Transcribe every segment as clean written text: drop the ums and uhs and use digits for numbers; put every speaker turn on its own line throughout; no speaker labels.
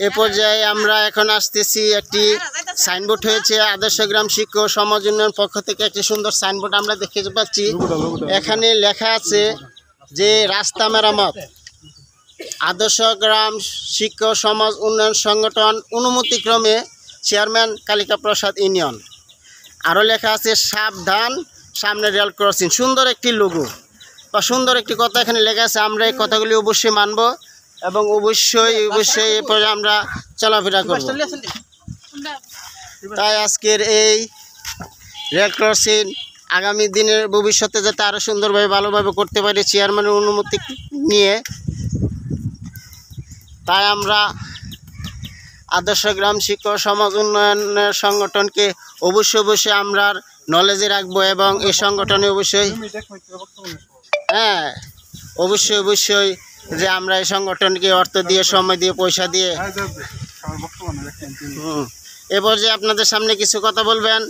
এ পর্যায়ে আমরা এখন আসতেছি, একটি সাইনবোর্ড হয়েছে আদর্শ গ্রাম শিক্ষক সমাজ উন্নয়ন পক্ষ থেকে একটি সুন্দর সাইনবোর্ড আমরা দেখতে পাচ্ছি। এখানে লেখা আছে যে রাস্তা মেরামত আদর্শ গ্রাম শিক্ষক সমাজ উন্নয়ন সংগঠন অনুমতিক্রমে চেয়ারম্যান কালিকা প্রসাদ ইউনিয়ন। আরও লেখা আছে সাবধান সামনে রেল ক্রসিং। সুন্দর একটি লোগো বা সুন্দর একটি কথা এখানে লেখা আছে। আমরা এই কথাগুলি অবশ্যই মানব এবং অবশ্যই এরপরে আমরা চলাফেরা করব। তাই আজকের এই রেল ক্রসিং আগামী দিনের ভবিষ্যতে যাতে আরও সুন্দরভাবে ভালোভাবে করতে পারি চেয়ারম্যানের অনুমতি নিয়ে, তাই আমরা আদর্শ গ্রাম শিক্ষক সমাজ উন্নয়নের সংগঠনকে অবশ্যই আমরা নলেজে রাখবো এবং এই সংগঠনে অবশ্যই অবশ্যই যে আমরা এই সংগঠনকে অর্থ দিয়ে, সময় দিয়ে, পয়সা দিয়ে এবার যে আপনাদের সামনে কিছু কথা বলবেন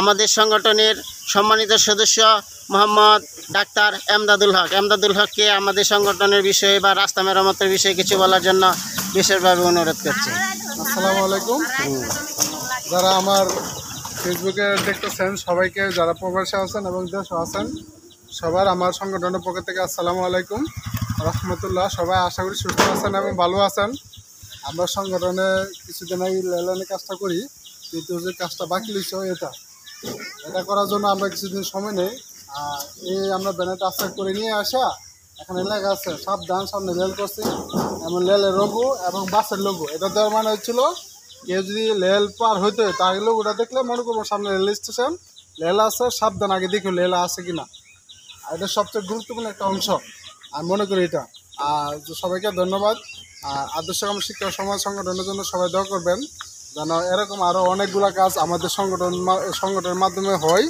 আমাদের সংগঠনের সম্মানিত সদস্য মোহাম্মদ ডাক্তার এমদাদুল হককে আমাদের সংগঠনের বিষয়ে বা রাস্তা মেরামতের বিষয়ে কিছু বলার জন্য বিশেষভাবে অনুরোধ করছি।
আসসালামু আলাইকুম। যারা আমার ফেসবুকে দেখতেছেন সবাইকে, যারা প্রবাসে আছেন এবং দেশে আছেন সবার আমার সংগঠনের পক্ষ থেকে আসসালামু আলাইকুম রহমতুল্লাহ। সবাই আশা করি সুস্থ আছেন এবং ভালো আছেন। আমরা সংগঠনে কিছুদিন আগে লেলানের কাজটা করি, কিন্তু যে কাজটা বাকি রয়েছে এটা করার জন্য আমরা কিছুদিন সময় নেই। এই আমরা ব্যানারটা আস্তে করে নিয়ে আসা, এখানে লেখা আছে সাবধান সামনে রেল ক্রসিং এবং রেলের লোগো এবং বাসের লোগো। এটা দেওয়ার মানে হচ্ছিল কেউ যদি রেল পার হইতে তার লোগোটা দেখলে মনে করবো সামনে রেল স্টেশন, রেল আছে, সাবধান আগে দেখো রেল আছে কিনা। এটা সবচেয়ে গুরুত্বপূর্ণ একটা অংশ আমি মনে করি এটা। আর সবাইকে ধন্যবাদ। আর আদর্শ গ্রাম শিক্ষক সমাজ সংগঠনের জন্য সবাই দোয়া করবেন যেন এরকম আরও অনেকগুলো কাজ আমাদের সংগঠনের মাধ্যমে হয়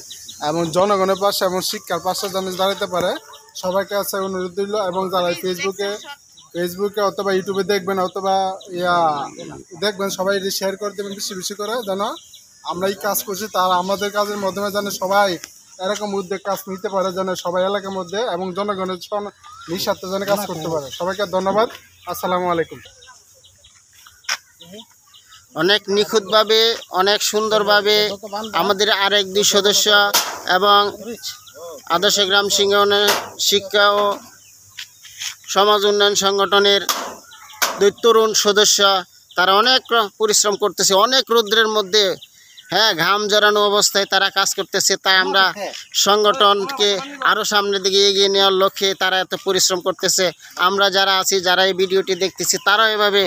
এবং জনগণের পাশে এবং শিক্ষার পাশে যেন দাঁড়াতে পারে। সবাইকে আছে অনুরোধ দিল। এবং যারা ফেসবুকে অথবা ইউটিউবে দেখবেন অথবা দেখবেন সবাই শেয়ার করে দেবেন বেশি করে, যেন আমরা এই কাজ করছি তারা আমাদের কাজের মাধ্যমে যেন সবাই এরকম উদ্যোগ কাজ নিতে পারে, যেন সবাই এলাকার মধ্যে এবং জনগণের নিঃস্বার্থে যেন কাজ করতে পারে। সবাইকে ধন্যবাদ। আসসালামু আলাইকুম।
অনেক নিখুঁতভাবে, অনেক সুন্দরভাবে আমাদের আরেক দুই সদস্য এবং আদর্শ গ্রাম শিক্ষা ও সমাজ উন্নয়ন সংগঠনের দুই তরুণ সদস্য, তারা অনেক পরিশ্রম করতেছে, অনেক রৌদ্রের মধ্যে ঘাম জড়ানো অবস্থায় তারা কাজ করতেছে। তাই আমরা সংগঠনকে আরও সামনের দিকে এগিয়ে নেওয়ার লক্ষ্যে তারা এত পরিশ্রম করতেছে। আমরা যারা আছি, যারা এই ভিডিওটি দেখতেছি, তারাও এভাবে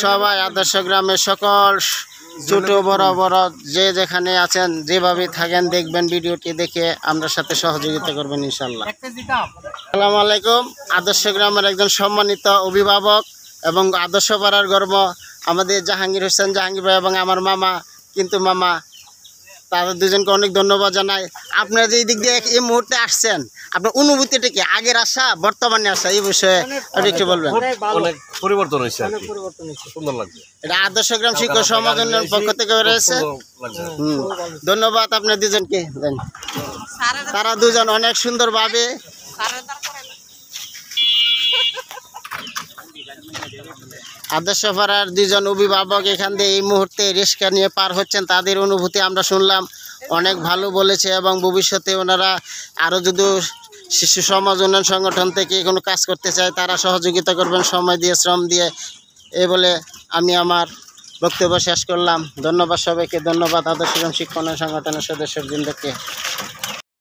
সবাই আদর্শ গ্রামের সকল ছোট বড় যে যেখানে আছেন যেভাবে থাকেন দেখবেন, ভিডিওটি দেখে আমরা সাথে সহযোগিতা করবেন ইনশাল্লাহ। আসসালামু আলাইকুম। আদর্শ গ্রামের একজন সম্মানিত অভিভাবক এবং আদর্শ পাড়ার গর্ব আমাদের জাহাঙ্গীর হোসেন ভাই এবং আমার মামা, কিন্তু মামা, তাদের দুজনকে অনেক ধন্যবাদ জানাই। আপনারা যে এই দিক দিয়ে এই মুহূর্তে আসছেন, আপনার অনুভূতিটা কি, আগের আসা বর্তমানে আসা, এই বিষয়ে আপনি একটু বলবেন।
অনেক পরিবর্তন হয়েছে, সুন্দর লাগছে।
এটা আদর্শ গ্রাম শিক্ষক সমাজ উন্নয়ন পক্ষ থেকে রয়েছে। ধন্যবাদ আপনার দুজনকে। তারা দুজন অনেক সুন্দরভাবে আদর্শ পাড়ার দুজন অভিভাবক এখান দিয়ে এই মুহূর্তে রিক্সা নিয়ে পার হচ্ছেন। তাদের অনুভূতি আমরা শুনলাম, অনেক ভালো বলেছে এবং ভবিষ্যতে ওনারা আরও যদি শিশু সমাজ উন্নয়ন সংগঠন থেকে কোনো কাজ করতে চায় তারা সহযোগিতা করবেন সময় দিয়ে, শ্রম দিয়ে। এই বলে আমি আমার বক্তব্য শেষ করলাম। ধন্যবাদ সবাইকে। ধন্যবাদ আদর্শ গ্রাম শিক্ষক সংগঠনের সদস্যবৃন্দকে।